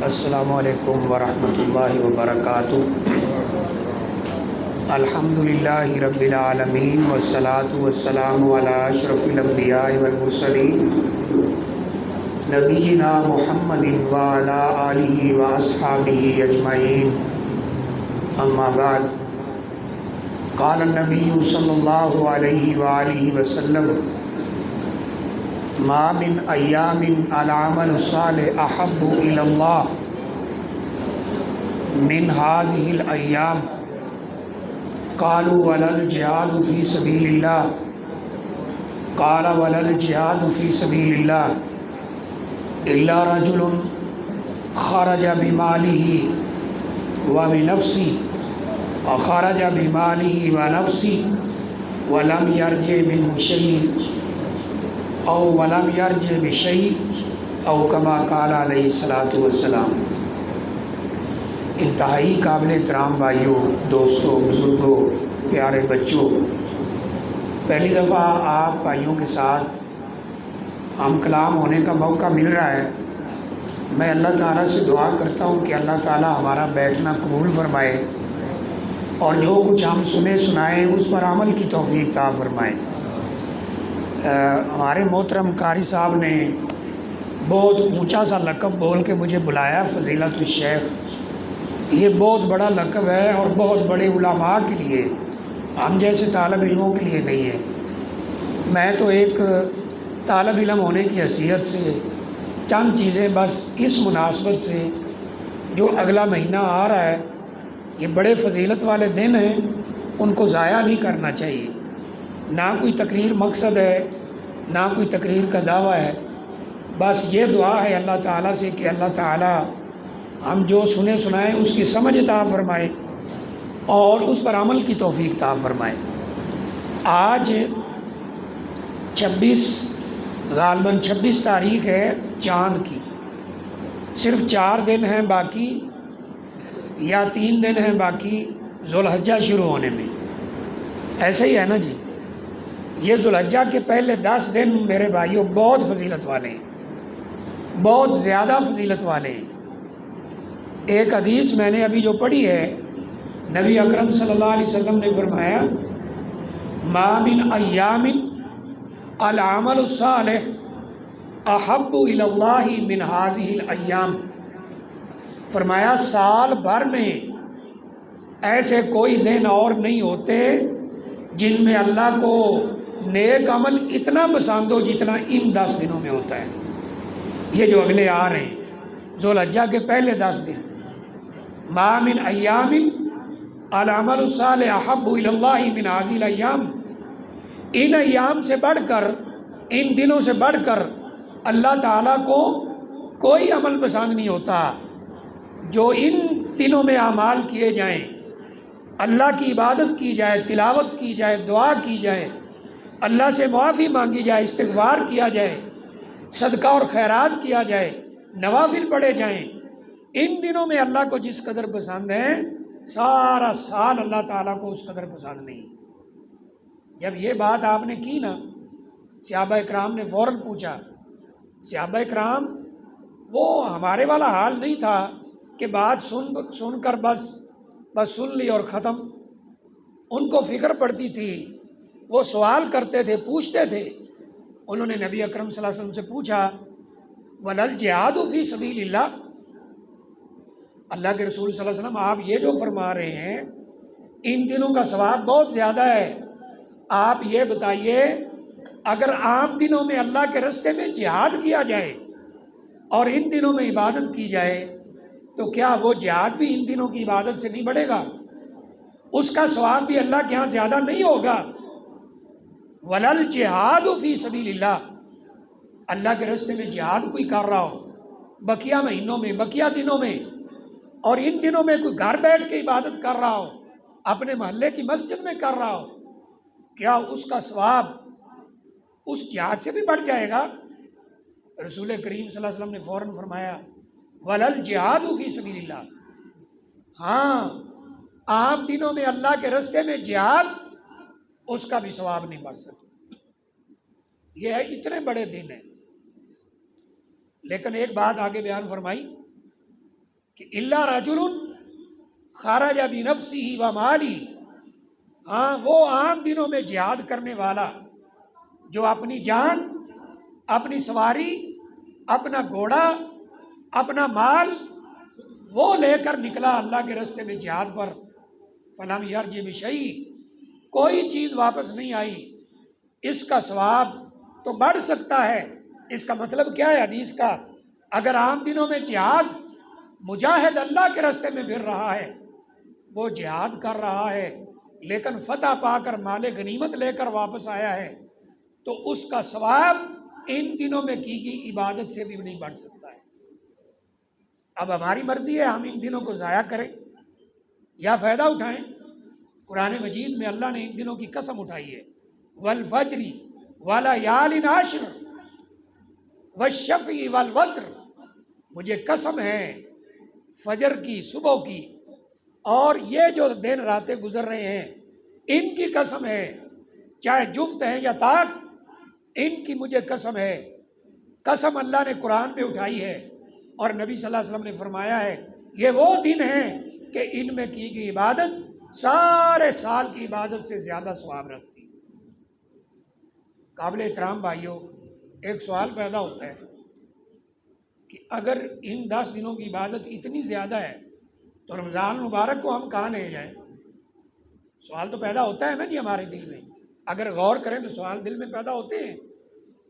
السلام علیکم ورحمۃ اللہ وبرکاتہ۔ الحمدللہ رب العالمین والصلاة والسلام علی اشرف الانبیاء والمرسلین نبینا محمد وعلی آلہ واصحابہ اجمعین، اما بعد۔ قال النبی صلی اللہ علیہ وآلہ وسلم: ما من ایام العمل الصالح احب الی اللہ من هذه الایام قالوا ولا الجہاد فی سبیل اللہ قال ولا الجہاد فی سبیل اللہ الا رجل خرج بمالہ وبنفسہ وخرج بمالہ ونفسہ ولم یرجع منہ شیء او ولم یرجع بشیء او کما قال علیہ الصلاۃ والسلام۔ انتہائی قابل احترام بھائیوں، دوستوں، بزرگوں، پیارے بچوں، پہلی دفعہ آپ بھائیوں کے ساتھ ہم کلام ہونے کا موقع مل رہا ہے۔ میں اللہ تعالیٰ سے دعا کرتا ہوں کہ اللہ تعالیٰ ہمارا بیٹھنا قبول فرمائے اور جو کچھ ہم سنے سنائیں اس پر عمل کی توفیق عطا فرمائے۔ ہمارے محترم قاری صاحب نے بہت اونچا سا لقب بول کے مجھے بلایا، فضیلت الشیخ۔ یہ بہت بڑا لقب ہے اور بہت بڑے علماء کے لیے، ہم جیسے طالب علموں کے لیے نہیں ہے۔ میں تو ایک طالب علم ہونے کی حیثیت سے چند چیزیں بس اس مناسبت سے جو اگلا مہینہ آ رہا ہے، یہ بڑے فضیلت والے دن ہیں، ان کو ضائع نہیں کرنا چاہیے۔ نہ کوئی تقریر مقصد ہے، نہ کوئی تقریر کا دعویٰ ہے، بس یہ دعا ہے اللہ تعالیٰ سے کہ اللہ تعالیٰ ہم جو سنے سنائیں اس کی سمجھ عطا فرمائے اور اس پر عمل کی توفیق عطا فرمائے۔ آج 26 تاریخ ہے چاند کی، صرف 4 دن ہیں باقی یا 3 دن ہیں باقی ذوالحجہ شروع ہونے میں، ایسا ہی ہے نا جی۔ یہ ذوالحجہ کے پہلے 10 دن میرے بھائیوں بہت فضیلت والے ہیں، بہت زیادہ فضیلت والے ہیں۔ ایک حدیث میں نے ابھی جو پڑھی ہے، نبی اکرم صلی اللہ علیہ وسلم نے فرمایا: ما من ایام العمل الصالح احب الی اللہ من هذه الایام۔ فرمایا سال بھر میں ایسے کوئی دن اور نہیں ہوتے جن میں اللہ کو نیک عمل اتنا پسند ہو جتنا ان 10 دنوں میں ہوتا ہے۔ یہ جو اگلے آ رہے ہیں ذوالحجہ کے پہلے 10 دن، ما من ایام العمل الصالح احب الی اللہ من هذه الایام، ان ایام سے بڑھ کر، ان دنوں سے بڑھ کر اللہ تعالیٰ کو کوئی عمل پسند نہیں ہوتا جو ان دنوں میں اعمال کیے جائیں، اللہ کی عبادت کی جائے، تلاوت کی جائے، دعا کی جائے، اللہ سے معافی مانگی جائے، استغفار کیا جائے، صدقہ اور خیرات کیا جائے، نوافل پڑھے جائیں۔ ان دنوں میں اللہ کو جس قدر پسند ہے، سارا سال اللہ تعالیٰ کو اس قدر پسند نہیں۔ جب یہ بات آپ نے کی نا، صحابہ اکرام نے فوراً پوچھا۔ صحابہ اکرام وہ ہمارے والا حال نہیں تھا کہ بات سن کر بس سن لی اور ختم۔ ان کو فکر پڑتی تھی، وہ سوال کرتے تھے، پوچھتے تھے۔ انہوں نے نبی اکرم صلی اللہ علیہ وسلم سے پوچھا: وَلَا الْجِهَادُ فِي سَبِيلِ اللَّهِ، اللہ کے رسول صلی اللہ علیہ وسلم آپ یہ جو فرما رہے ہیں ان دنوں کا ثواب بہت زیادہ ہے، آپ یہ بتائیے اگر عام دنوں میں اللہ کے راستے میں جہاد کیا جائے اور ان دنوں میں عبادت کی جائے تو کیا وہ جہاد بھی ان دنوں کی عبادت سے نہیں بڑھے گا؟ اس کا ثواب بھی اللہ کے ہاں زیادہ نہیں ہوگا؟ وَلَا الْجِهَادُ فِي سَبِيلِ اللَّهِ، اللہ کے راستے میں جہاد کوئی کر رہا ہو بقیہ مہینوں میں، بقیہ دنوں میں، اور ان دنوں میں کوئی گھر بیٹھ کے عبادت کر رہا ہو، اپنے محلے کی مسجد میں کر رہا ہو، کیا اس کا ثواب اس جہاد سے بھی بڑھ جائے گا؟ رسول کریم صلی اللہ علیہ وسلم نے فوراً فرمایا: وَلَا الْجِهَادُ فِي سَبِيلِ اللَّهِ، ہاں عام دنوں میں اللہ کے راستے میں جہاد، اس کا بھی ثواب نہیں بڑھ سکتا۔ یہ ہے اتنے بڑے دن ہیں۔ لیکن ایک بات آگے بیان فرمائی کہ اللہ رجل خرج بنفسہ و مالی، ہاں وہ عام دنوں میں جہاد کرنے والا جو اپنی جان، اپنی سواری، اپنا گھوڑا، اپنا مال وہ لے کر نکلا اللہ کے راستے میں جہاد پر، فلم یرجع بشیء، کوئی چیز واپس نہیں آئی، اس کا ثواب تو بڑھ سکتا ہے۔ اس کا مطلب کیا ہے حدیث کا؟ اگر عام دنوں میں جہاد، مجاہد اللہ کے راستے میں پھر رہا ہے، وہ جہاد کر رہا ہے لیکن فتح پا کر مال غنیمت لے کر واپس آیا ہے، تو اس کا ثواب ان دنوں میں کی گئی عبادت سے بھی نہیں بڑھ سکتا ہے۔ اب ہماری مرضی ہے ہم ان دنوں کو ضائع کریں یا فائدہ اٹھائیں۔ قرآن مجید میں اللہ نے ان دنوں کی قسم اٹھائی ہے، والفجر وليال عشر والشفع والوتر، مجھے قسم ہے فجر کی، صبح کی، اور یہ جو دن راتیں گزر رہے ہیں ان کی قسم ہے، چاہے جفت ہیں یا طاق، ان کی مجھے قسم ہے۔ قسم اللہ نے قرآن میں اٹھائی ہے اور نبی صلی اللہ علیہ وسلم نے فرمایا ہے یہ وہ دن ہیں کہ ان میں کی گئی عبادت سارے سال کی عبادت سے زیادہ ثواب رکھتی ہے۔ قابل احترام بھائیوں، ایک سوال پیدا ہوتا ہے کہ اگر ان 10 دنوں کی عبادت اتنی زیادہ ہے تو رمضان مبارک کو ہم کہاں لے جائیں؟ سوال تو پیدا ہوتا ہے نا جی ہمارے دل میں، اگر غور کریں تو سوال دل میں پیدا ہوتے ہیں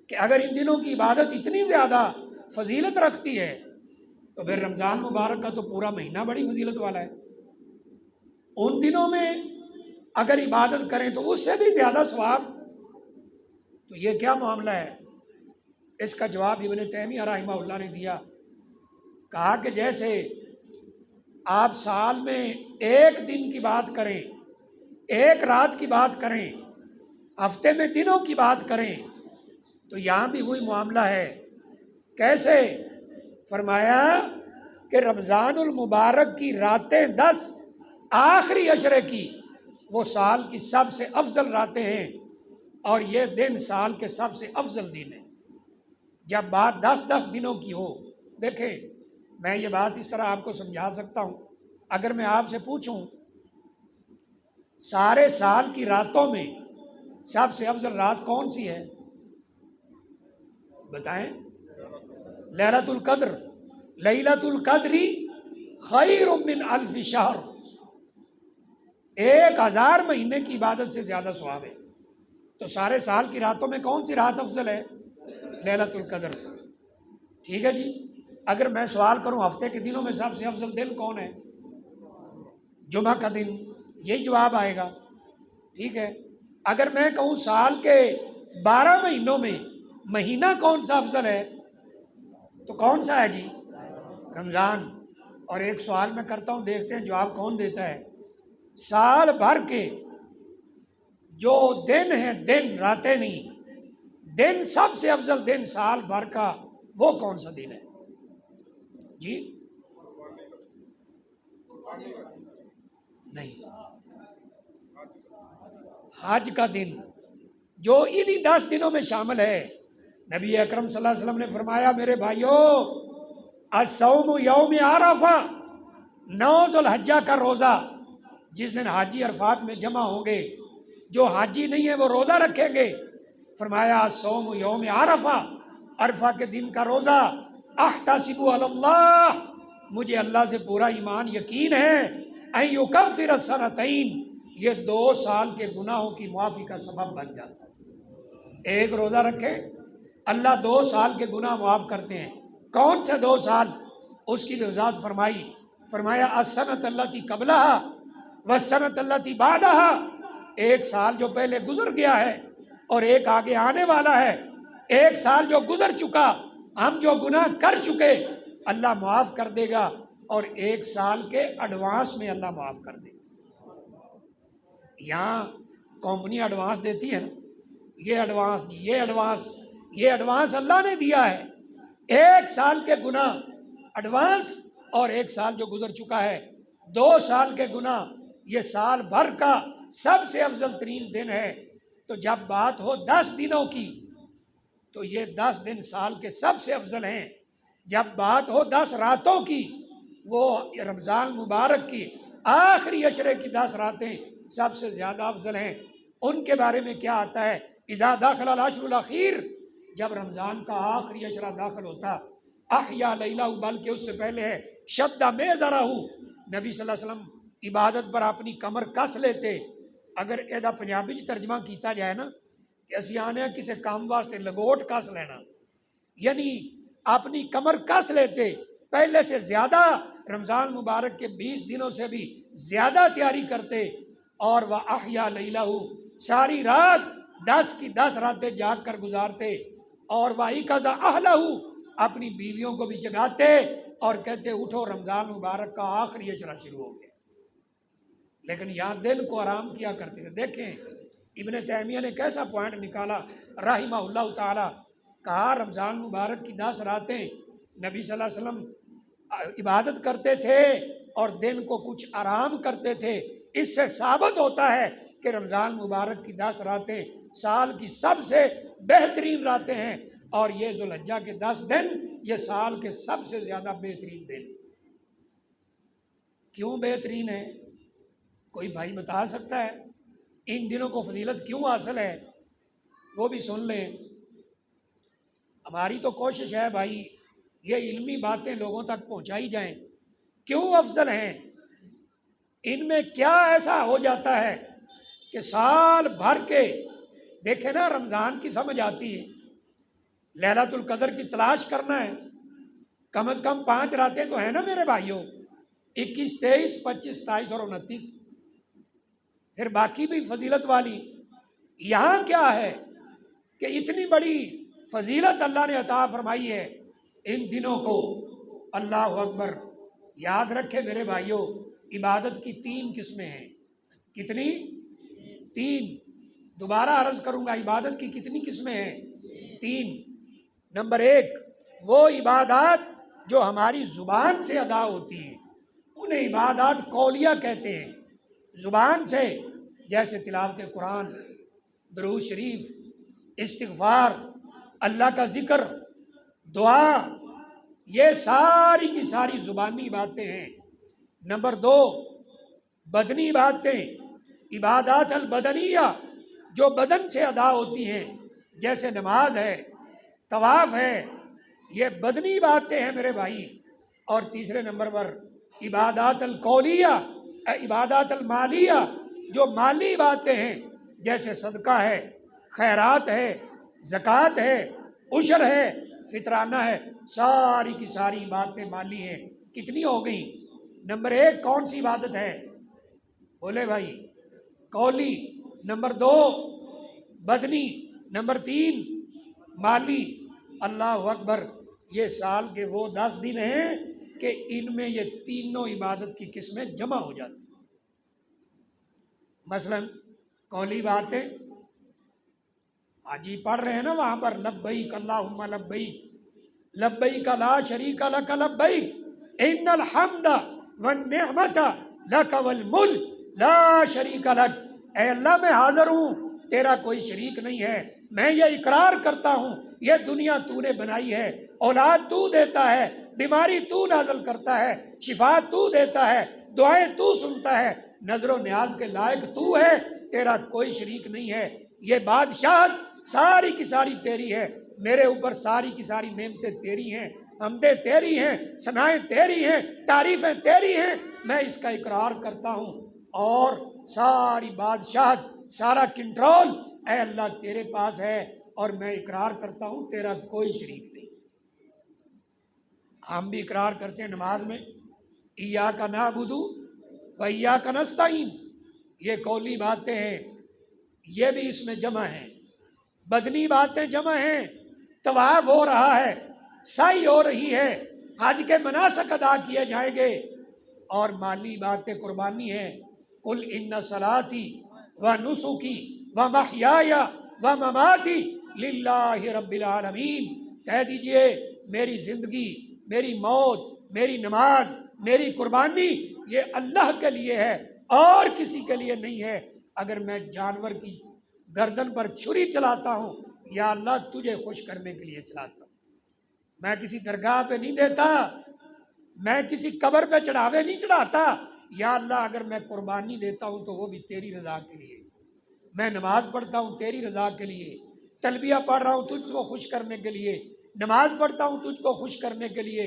کہ اگر ان دنوں کی عبادت اتنی زیادہ فضیلت رکھتی ہے تو پھر رمضان مبارک کا تو پورا مہینہ بڑی فضیلت والا ہے، ان دنوں میں اگر عبادت کریں تو اس سے بھی زیادہ ثواب، تو یہ کیا معاملہ ہے؟ اس کا جواب ابن تیمیہ رحمہ اللہ نے دیا، کہا کہ جیسے آپ سال میں ایک دن کی بات کریں، ایک رات کی بات کریں، ہفتے میں دنوں کی بات کریں، تو یہاں بھی وہی معاملہ ہے۔ کیسے؟ فرمایا کہ رمضان المبارک کی راتیں 10 آخری عشرے کی وہ سال کی سب سے افضل راتیں ہیں، اور یہ دن سال کے سب سے افضل دن ہیں۔ جب بات 10 دنوں کی ہو، دیکھیں میں یہ بات اس طرح آپ کو سمجھا سکتا ہوں، اگر میں آپ سے پوچھوں سارے سال کی راتوں میں سب سے افضل رات کون سی ہے؟ بتائیں۔ لیلۃ القدر، لیلۃ القدر خیر من الف شہر، 1000 مہینے کی عبادت سے زیادہ ثواب ہے۔ تو سارے سال کی راتوں میں کون سی رات افضل ہے؟ لیلۃ القدر۔ ٹھیک ہے جی، اگر میں سوال کروں ہفتے کے دنوں میں سب سے افضل دن کون ہے؟ جمعہ کا دن، یہی جواب آئے گا۔ ٹھیک ہے، اگر میں کہوں سال کے 12 مہینوں میں مہینہ کون سا افضل ہے تو کون سا ہے جی؟ رمضان۔ اور ایک سوال میں کرتا ہوں، دیکھتے ہیں جواب کون دیتا ہے۔ سال بھر کے جو دن ہیں، دن راتیں نہیں، دن سب سے افضل دن سال بھر کا وہ کون سا دن ہے جی؟ نہیں، حج کا دن جو انہی 10 دنوں میں شامل ہے۔ نبی اکرم صلی اللہ علیہ وسلم نے فرمایا میرے بھائیوں، الصوم یوم عرفہ، 9 ذو الحجہ کا روزہ، جس دن حاجی عرفات میں جمع ہوں گے، جو حاجی نہیں ہے وہ روزہ رکھیں گے، فرمایا الصوم یوم عرفہ، عرفہ کے دن کا روزہ، احتسب علی اللہ، مجھے اللہ سے پورا ایمان یقین ہے، ان یکفر السنتین، یہ 2 سال کے گناہوں کی معافی کا سبب بن جاتا ہے۔ ایک روزہ رکھے، اللہ 2 سال کے گناہ معاف کرتے ہیں۔ کون سے 2 سال؟ اس کی بھی وضاحت فرمائی، فرمایا السنۃ التی قبلہا والسنۃ التی بعدہا، 1 سال جو پہلے گزر گیا ہے اور ایک آگے آنے والا ہے۔ 1 سال جو گزر چکا، ہم جو گناہ کر چکے اللہ معاف کر دے گا، اور 1 سال کے ایڈوانس میں اللہ معاف کر دے گا۔ یہاں کمپنی ایڈوانس دیتی ہے نا، یہ ایڈوانس جی، یہ ایڈوانس اللہ نے دیا ہے، 1 سال کے گناہ ایڈوانس، اور 1 سال جو گزر چکا ہے، 2 سال کے گناہ، یہ سال بھر کا سب سے افضل ترین دن ہے۔ تو جب بات ہو 10 دنوں کی تو یہ 10 دن سال کے سب سے افضل ہیں۔ جب بات ہو 10 راتوں کی، وہ رمضان مبارک کی آخری عشرے کی 10 راتیں سب سے زیادہ افضل ہیں۔ ان کے بارے میں کیا آتا ہے؟ اذا داخل العشر الاخیر، جب رمضان کا آخری عشرہ داخل ہوتا، احیا لیلہ، بلکہ اس سے پہلے ہے شد میزرہ، نبی صلی اللہ علیہ وسلم عبادت پر اپنی کمر کس لیتے۔ اگر یہ پنجابی ترجمہ کیتا جائے نا کہ اسی آنے کسی کام واسطے لگوٹ کس لینا، یعنی اپنی کمر کس لیتے، پہلے سے زیادہ رمضان مبارک کے 20 دنوں سے بھی زیادہ تیاری کرتے، اور وہ احیا لیلہ، ساری رات 10 کی 10 راتیں جاگ کر گزارتے، اور وہ ایقظ اہلہ، اپنی بیویوں کو بھی جگاتے اور کہتے اٹھو رمضان مبارک کا آخری عشرہ شروع ہو گیا۔ لیکن یہاں دل کو آرام کیا کرتے تھے۔ دیکھیں ابن تیمیہ نے کیسا پوائنٹ نکالا رحمہ اللہ تعالی، کہا رمضان مبارک کی 10 راتیں نبی صلی اللہ علیہ وسلم عبادت کرتے تھے اور دن کو کچھ آرام کرتے تھے۔ اس سے ثابت ہوتا ہے کہ رمضان مبارک کی 10 راتیں سال کی سب سے بہترین راتیں ہیں، اور یہ ذوالحجہ کے 10 دن یہ سال کے سب سے زیادہ بہترین دن۔ کیوں بہترین ہے؟ کوئی بھائی بتا سکتا ہے ان دنوں کو فضیلت کیوں حاصل ہے؟ وہ بھی سن لیں۔ ہماری تو کوشش ہے بھائی یہ علمی باتیں لوگوں تک پہنچائی جائیں۔ کیوں افضل ہیں؟ ان میں کیا ایسا ہو جاتا ہے کہ سال بھر کے دیکھیں نا، رمضان کی سمجھ آتی ہے، لیلۃ القدر کی تلاش کرنا ہے، کم از کم 5 راتیں تو ہیں نا میرے بھائیوں، 21، 23، 25، 27 اور 29، پھر باقی بھی فضیلت والی۔ یہاں کیا ہے کہ اتنی بڑی فضیلت اللہ نے عطا فرمائی ہے ان دنوں کو۔ اللہ اکبر! یاد رکھے میرے بھائیوں، عبادت کی 3 قسمیں ہیں۔ کتنی؟ 3۔ دوبارہ عرض کروں گا، عبادت کی کتنی قسمیں ہیں؟ 3۔ نمبر 1، وہ عبادات جو ہماری زبان سے ادا ہوتی ہیں، انہیں عبادات قولیہ کہتے ہیں، زبان سے، جیسے تلاوت قرآن، درود شریف، استغفار، اللہ کا ذکر، دعا، یہ ساری کی ساری زبانی باتیں ہیں۔ نمبر 2، بدنی باتیں، عبادات البدنیہ، جو بدن سے ادا ہوتی ہیں، جیسے نماز ہے، طواف ہے، یہ بدنی باتیں ہیں میرے بھائی۔ اور تیسرے نمبر پر عبادات القولیہ، عبادات المالیہ، جو مالی باتیں ہیں، جیسے صدقہ ہے، خیرات ہے، زکوٰۃ ہے، عشر ہے، فطرانہ ہے، ساری کی ساری باتیں مالی ہیں۔ کتنی ہو گئیں؟ نمبر 1 کون سی عبادت ہے؟ بولے بھائی؟ قولی۔ نمبر 2 بدنی۔ نمبر 3 مالی۔ اللہ اکبر! یہ سال کے وہ 10 دن ہیں کہ ان میں یہ تینوں عبادت کی قسمیں جمع ہو جاتی ہیں۔ مثلا قولی باتیں، آج ہی پڑھ رہے ہیں نا وہاں پر، لبیک اللہم لبیک، لبیک لا شریک لک لبیک، ان الحمد والنعمت لک والملک لا شریک لک۔ اے اللہ میں حاضر ہوں، تیرا کوئی شریک نہیں ہے، میں یہ اقرار کرتا ہوں یہ دنیا تو نے بنائی ہے، اولاد تو دیتا ہے، بیماری تو نازل کرتا ہے، شفا تو دیتا ہے، دعائیں تو سنتا ہے، نظر و نیاز کے لائق تو ہے، تیرا کوئی شریک نہیں ہے، یہ بادشاہت ساری کی ساری تیری ہے، میرے اوپر ساری کی ساری نعمتیں تیری ہیں، حمدیں تیری ہیں، ثنائیں تیری ہیں، تعریفیں تیری ہیں، میں اس کا اقرار کرتا ہوں، اور ساری بادشاہت، سارا کنٹرول اے اللہ تیرے پاس ہے، اور میں اقرار کرتا ہوں تیرا کوئی شریک نہیں۔ ہم بھی اقرار کرتے ہیں نماز میں، ایاک نعبد و ایاک نستعین، یہ قولی باتیں ہیں، یہ بھی اس میں جمع ہیں۔ بدنی باتیں جمع ہیں، طواف ہو رہا ہے، سعی ہو رہی ہے، حج کے مناسک ادا کیے جائیں گے، اور مالی باتیں قربانی ہیں۔ قل ان صلاتی و نسکی و محیای و مماتی للہ رب العالمین، کہہ دیجئے میری زندگی، میری موت، میری نماز، میری قربانی یہ اللہ کے لیے ہے اور کسی کے لیے نہیں ہے۔ اگر میں جانور کی گردن پر چھری چلاتا ہوں، یا اللہ تجھے خوش کرنے کے لیے چلاتا ہوں، میں کسی درگاہ پہ نہیں دیتا، میں کسی قبر پہ چڑھاوے نہیں چڑھاتا، یا اللہ اگر میں قربانی دیتا ہوں تو وہ بھی تیری رضا کے لیے، میں نماز پڑھتا ہوں تیری رضا کے لیے، تلبیہ پڑھ رہا ہوں تجھ کو خوش کرنے کے لیے، نماز پڑھتا ہوں تجھ کو خوش کرنے کے لیے،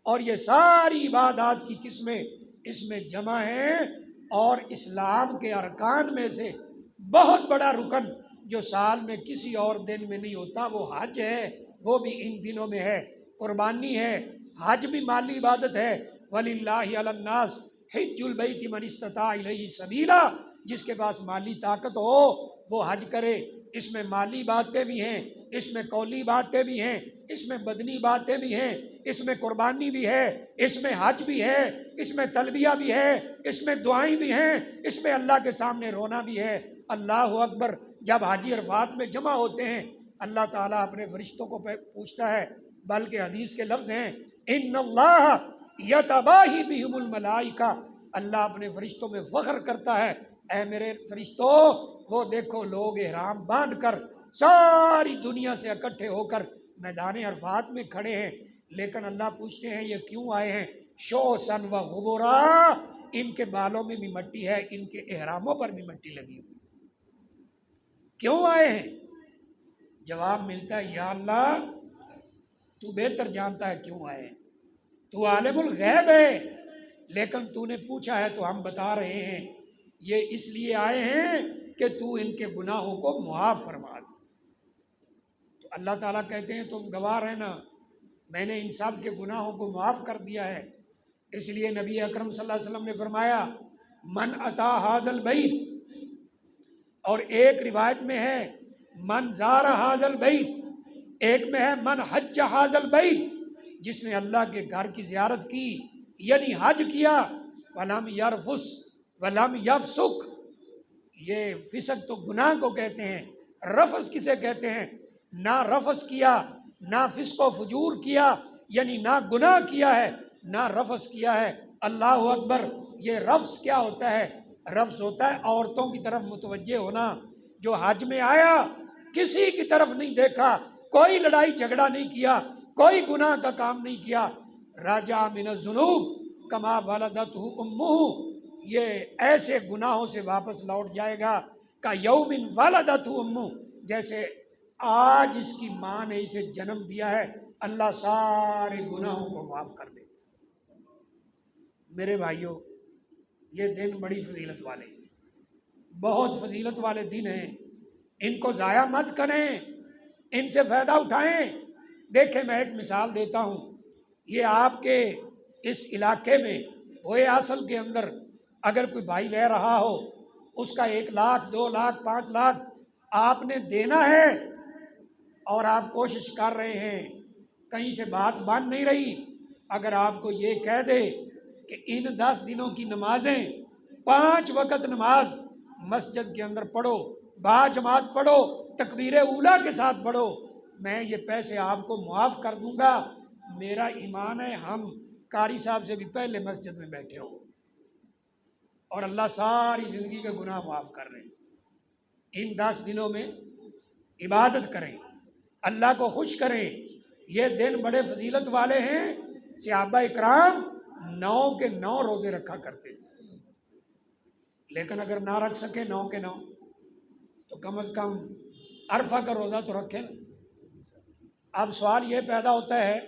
اور یہ ساری عبادات کی قسمیں اس میں جمع ہیں۔ اور اسلام کے ارکان میں سے بہت بڑا رکن جو سال میں کسی اور دن میں نہیں ہوتا وہ حج ہے، وہ بھی ان دنوں میں ہے، قربانی ہے۔ حج بھی مالی عبادت ہے، وَلِلَّهِ عَلَى النَّاسِ حِجُّ الْبَيْتِ مَنِ اسْتَطَاعَ إِلَيْهِ سَبِيلًا، جس کے پاس مالی طاقت ہو وہ حج کرے۔ اس میں مالی باتیں بھی ہیں، اس میں قولی باتیں بھی ہیں، اس میں بدنی باتیں بھی ہیں، اس میں قربانی بھی ہے، اس میں حج بھی ہے، اس میں تلبیہ بھی ہے، اس میں دعائیں بھی ہیں، اس میں اللہ کے سامنے رونا بھی ہے۔ اللہ اکبر۔ جب حاجی عرفات میں جمع ہوتے ہیں اللہ تعالیٰ اپنے فرشتوں کو پوچھتا ہے، بلکہ حدیث کے لفظ ہیں ان اللہ یتباہی بہم الملائکہ، اللہ اپنے فرشتوں میں فخر کرتا ہے، اے میرے فرشتوں وہ دیکھو لوگ احرام باندھ کر ساری دنیا سے اکٹھے ہو کر میدان عرفات میں کھڑے ہیں، لیکن اللہ پوچھتے ہیں یہ کیوں آئے ہیں؟ شوسن و غبورا، ان کے بالوں میں بھی مٹی ہے، ان کے احراموں پر بھی مٹی لگی ہوئی، کیوں آئے ہیں؟ جواب ملتا ہے یا اللہ تو بہتر جانتا ہے کیوں آئے ہیں، تو عالم الغیب ہے، لیکن تو نے پوچھا ہے تو ہم بتا رہے ہیں یہ اس لیے آئے ہیں کہ تو ان کے گناہوں کو معاف فرما دے۔ تو اللہ تعالیٰ کہتے ہیں تم گواہ رہنا میں نے ان سب کے گناہوں کو معاف کر دیا ہے۔ اس لیے نبی اکرم صلی اللہ علیہ وسلم نے فرمایا من اتا ھذا البیت، اور ایک روایت میں ہے من زار ھذا البیت، ایک میں ہے من حج ھذا البیت، جس نے اللہ کے گھر کی زیارت کی یعنی حج کیا، ولم یرفث ولم یفسق، یہ فسق تو گناہ کو کہتے ہیں، رفث کسے کہتے ہیں؟ نہ رفث کیا، نہ فسق و فجور کیا، یعنی نہ گناہ کیا ہے نہ رفث کیا ہے۔ اللہ اکبر۔ یہ رفث کیا ہوتا ہے؟ رفث ہوتا ہے عورتوں کی طرف متوجہ ہونا۔ جو حج میں آیا کسی کی طرف نہیں دیکھا، کوئی لڑائی جھگڑا نہیں کیا، کوئی گناہ کا کام نہیں کیا، راجع من الذنوب کما ولدتہ امہ، یہ ایسے گناہوں سے واپس لوٹ جائے گا کہ یوم ولدتہ امہ، جیسے آج اس کی ماں نے اسے جنم دیا ہے۔ اللہ سارے گناہوں کو معاف کر دے۔ میرے بھائیوں یہ دن بڑی فضیلت والے ہیں، بہت فضیلت والے دن ہیں، ان کو ضائع مت کریں، ان سے فائدہ اٹھائیں۔ دیکھیں میں ایک مثال دیتا ہوں، یہ آپ کے اس علاقے میں ہوئے اصل کے اندر اگر کوئی بھائی رہ رہا ہو، اس کا 1 لاکھ 2 لاکھ 5 لاکھ آپ نے دینا ہے، اور آپ کوشش کر رہے ہیں، کہیں سے بات بن نہیں رہی، اگر آپ کو یہ کہہ دے کہ ان 10 دنوں کی نمازیں 5 وقت نماز مسجد کے اندر پڑھو، با جماعت پڑھو، تکبیر اولیٰ کے ساتھ پڑھو، میں یہ پیسے آپ کو معاف کر دوں گا، میرا ایمان ہے ہم قاری صاحب سے بھی پہلے مسجد میں بیٹھے ہوں، اور اللہ ساری زندگی کے گناہ معاف کر رہے ہیں۔ ان 10 دنوں میں عبادت کریں، اللہ کو خوش کریں، یہ دن بڑے فضیلت والے ہیں۔ صحابہ اکرام 9 کے 9 روزے رکھا کرتے تھے، لیکن اگر نہ رکھ سکے 9 کے 9 تو کم از کم عرفہ کا روزہ تو رکھیں نا۔ اب سوال یہ پیدا ہوتا ہے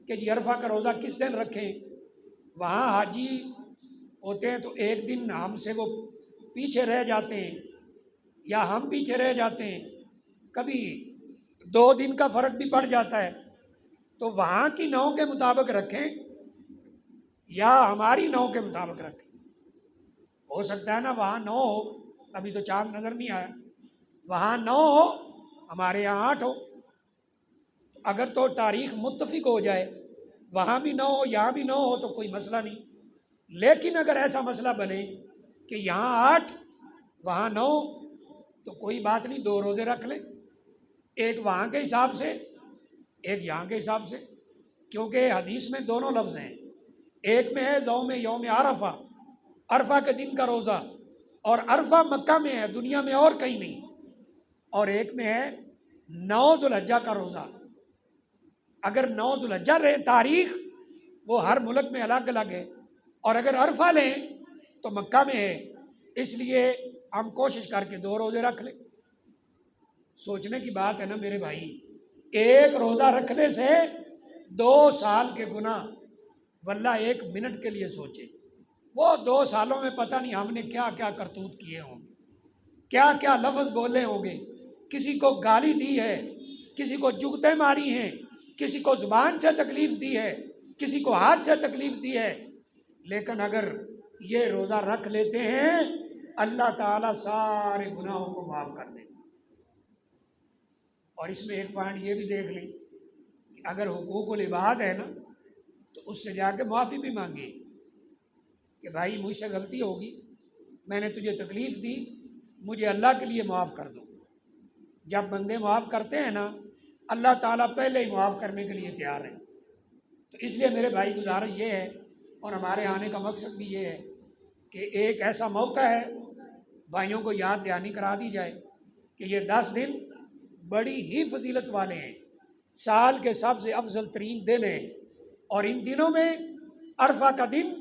کہ جی عرفہ کا روزہ کس دن رکھیں؟ وہاں حاجی ہوتے ہیں تو ایک دن ہم سے وہ پیچھے رہ جاتے ہیں یا ہم پیچھے رہ جاتے ہیں، کبھی 2 دن کا فرق بھی پڑ جاتا ہے، تو وہاں کی 9 کے مطابق رکھیں یا ہماری 9 کے مطابق رکھیں۔ ہو سکتا ہے نا وہاں 9 ہو، ابھی تو چاند نظر نہیں آیا، وہاں 9 ہو ہمارے یہاں 8 ہو، اگر تو تاریخ متفق ہو جائے، وہاں بھی 9 ہو یہاں بھی 9 ہو تو کوئی مسئلہ نہیں، لیکن اگر ایسا مسئلہ بنے کہ یہاں 8 وہاں 9 تو کوئی بات نہیں، 2 روزے رکھ لیں، ایک وہاں کے حساب سے ایک یہاں کے حساب سے، کیونکہ حدیث میں دونوں لفظ ہیں، ایک میں ہے یوم عرفہ، عرفہ کے دن کا روزہ، اور عرفہ مکہ میں ہے، دنیا میں اور کہیں نہیں، اور ایک میں ہے 9 ذوالحجہ کا روزہ۔ اگر 9 ذوالحجہ رہے تاریخ وہ ہر ملک میں الگ الگ ہے، اور اگر عرفہ لیں تو مکہ میں ہے، اس لیے ہم کوشش کر کے 2 روزے رکھ لیں۔ سوچنے کی بات ہے نا میرے بھائی، ایک روزہ رکھنے سے 2 سال کے گناہ، واللہ 1 منٹ کے لیے سوچے، وہ 2 سالوں میں پتہ نہیں ہم نے کیا کیا کرتوت کیے ہوں گے، کیا کیا لفظ بولے ہوں گے، کسی کو گالی دی ہے، کسی کو جگتیں ماری ہیں، کسی کو زبان سے تکلیف دی ہے، کسی کو ہاتھ سے تکلیف دی ہے، لیکن اگر یہ روزہ رکھ لیتے ہیں اللہ تعالیٰ سارے گناہوں کو معاف کر دے گا۔ اور اس میں ایک پوائنٹ یہ بھی دیکھ لیں کہ اگر حقوق العباد ہے نا تو اس سے جا کے معافی بھی مانگے کہ بھائی مجھ سے غلطی ہوگی، میں نے تجھے تکلیف دی، مجھے اللہ کے لیے معاف کر دو۔ جب بندے معاف کرتے ہیں نا اللہ تعالیٰ پہلے ہی معاف کرنے کے لیے تیار ہے۔ تو اس لیے میرے بھائی گزارش یہ ہے، اور ہمارے آنے کا مقصد بھی یہ ہے کہ ایک ایسا موقع ہے، بھائیوں کو یاد دہانی کرا دی جائے کہ یہ 10 دن بڑی ہی فضیلت والے ہیں، سال کے سب سے افضل ترین دن ہیں، اور ان دنوں میں عرفہ کا دن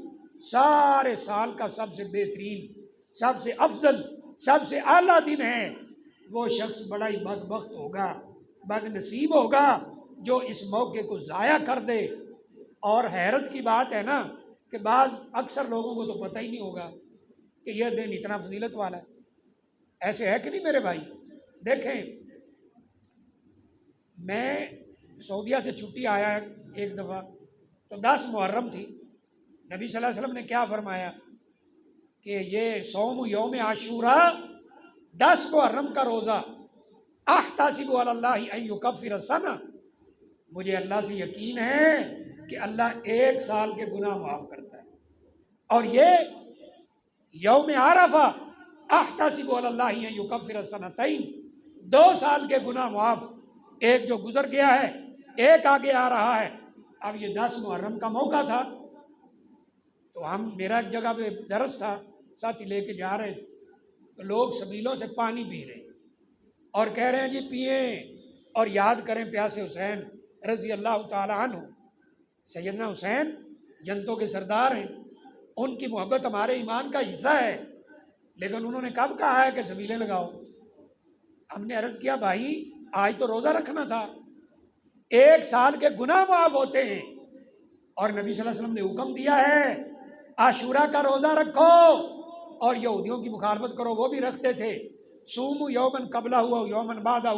سارے سال کا سب سے بہترین، سب سے افضل، سب سے اعلیٰ دن ہے۔ وہ شخص بڑا ہی بدبخت ہوگا، بد نصیب ہوگا جو اس موقع کو ضائع کر دے۔ اور حیرت کی بات ہے نا کہ اکثر لوگوں کو تو پتہ ہی نہیں ہوگا کہ یہ دن اتنا فضیلت والا ہے۔ ایسے ہے کہ نہیں میرے بھائی؟ دیکھیں، میں سعودیہ سے چھٹی آیا ایک دفعہ، تو 10 محرم تھی، نبی صلی اللہ علیہ وسلم نے کیا فرمایا کہ یہ صوم یوم عاشوراء، 10 محرم کا روزہ، احتسب علی اللہ ان یکفر السنہ، مجھے اللہ سے یقین ہے کہ اللہ 1 سال کے گناہ معاف کرتا ہے۔ اور یہ یوم عرفہ، احتسب علی اللہ ان یکفر السنتین، 2 سال کے گناہ معاف، ایک جو گزر گیا ہے ایک آگے آ رہا ہے۔ اب یہ 10 محرم کا موقع تھا، تو میرا ایک جگہ پہ درس تھا، ساتھی لے کے جا رہے تھے، تو لوگ سبیلوں سے پانی پی رہے ہیں اور کہہ رہے ہیں جی پئیں اور یاد کریں پیاسے حسین رضی اللہ تعالی عنہ۔ سیدنا حسین جنتوں کے سردار ہیں، ان کی محبت ہمارے ایمان کا حصہ ہے، لیکن انہوں نے کب کہا ہے کہ سبیلیں لگاؤ؟ ہم نے عرض کیا بھائی آج تو روزہ رکھنا تھا، 1 سال کے گناہ معاف ہوتے ہیں، اور نبی صلی اللہ علیہ وسلم نے حکم دیا ہے عاشورہ کا روزہ رکھو، اور یہودیوں کی مخالفت کرو، وہ بھی رکھتے تھے، صوموا یومن قبلہ ہوا یومن بعدہ،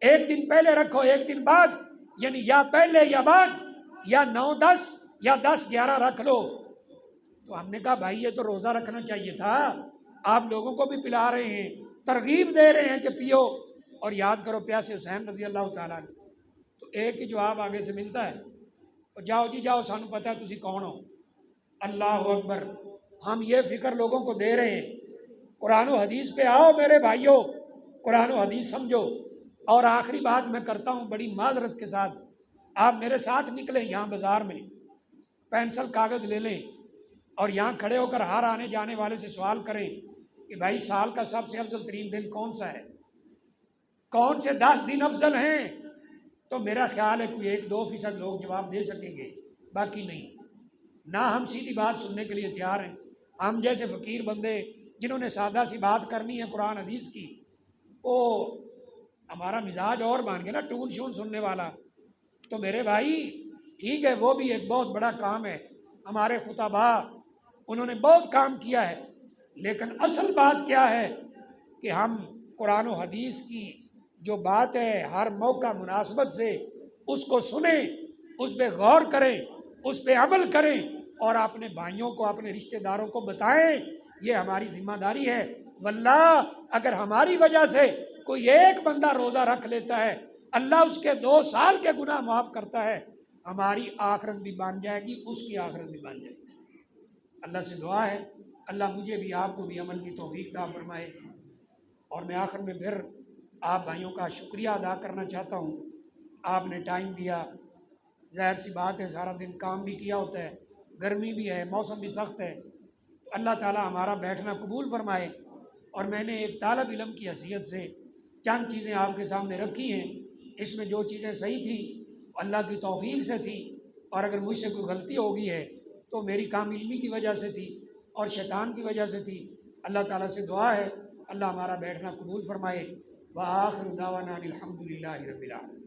1 دن پہلے رکھو 1 دن بعد، یعنی یا پہلے یا بعد، یا 9-10 یا 10-11 رکھ لو۔ تو ہم نے کہا بھائی یہ تو روزہ رکھنا چاہیے تھا، آپ لوگوں کو بھی پلا رہے ہیں، ترغیب دے رہے ہیں کہ پیو اور یاد کرو پیاسے حسین رضی اللہ تعالیٰ عنہ۔ تو ایک ہی جواب آگے سے ملتا ہے، اور جاؤ جی جاؤ، سانو پتہ ہے تسی کون ہو۔ اللہ اکبر، ہم یہ فکر لوگوں کو دے رہے ہیں، قرآن و حدیث پہ آؤ میرے بھائیوں، قرآن و حدیث سمجھو۔ اور آخری بات میں کرتا ہوں بڑی معذرت کے ساتھ، آپ میرے ساتھ نکلیں یہاں بازار میں، پینسل کاغذ لے لیں، اور یہاں کھڑے ہو کر ہر آنے جانے والے سے سوال کریں کہ بھائی سال کا سب سے افضل ترین دن کون سا ہے، کون سے 10 دن افضل ہیں؟ تو میرا خیال ہے کوئی 1-2% لوگ جواب دے سکیں گے، باقی نہیں۔ نہ ہم سیدھی بات سننے کے لیے تیار ہیں، ہم جیسے فقیر بندے جنہوں نے سادہ سی بات کرنی ہے قرآن حدیث کی، وہ ہمارا مزاج اور بن گیا نا ٹون شون سننے والا۔ تو میرے بھائی ٹھیک ہے، وہ بھی ایک بہت بڑا کام ہے، ہمارے خطباء انہوں نے بہت کام کیا ہے، لیکن اصل بات کیا ہے کہ ہم قرآن و حدیث کی جو بات ہے ہر موقع مناسبت سے اس کو سنیں، اس پہ غور کریں، اس پہ عمل کریں، اور اپنے بھائیوں کو اپنے رشتہ داروں کو بتائیں، یہ ہماری ذمہ داری ہے۔ واللہ اگر ہماری وجہ سے کوئی ایک بندہ روزہ رکھ لیتا ہے اللہ اس کے 2 سال کے گناہ معاف کرتا ہے، ہماری آخرت بھی بن جائے گی، اس کی آخرت بھی بن جائے گی۔ اللہ سے دعا ہے اللہ مجھے بھی آپ کو بھی عمل کی توفیق عطا فرمائے۔ اور میں آخر میں پھر آپ بھائیوں کا شکریہ ادا کرنا چاہتا ہوں، آپ نے ٹائم دیا، ظاہر سی بات ہے سارا دن کام بھی کیا ہوتا ہے، گرمی بھی ہے، موسم بھی سخت ہے، تو اللہ تعالی ہمارا بیٹھنا قبول فرمائے۔ اور میں نے ایک طالب علم کی حیثیت سے چند چیزیں آپ کے سامنے رکھی ہیں، اس میں جو چیزیں صحیح تھیں اللہ کی توفیق سے تھیں، اور اگر مجھ سے کوئی غلطی ہو گئی ہے تو میری کام علمی کی وجہ سے تھی اور شیطان کی وجہ سے تھی۔ اللہ تعالیٰ سے دعا ہے اللہ ہمارا بیٹھنا قبول فرمائے۔ وآخر دعوانا الحمد للہ رب العالمین۔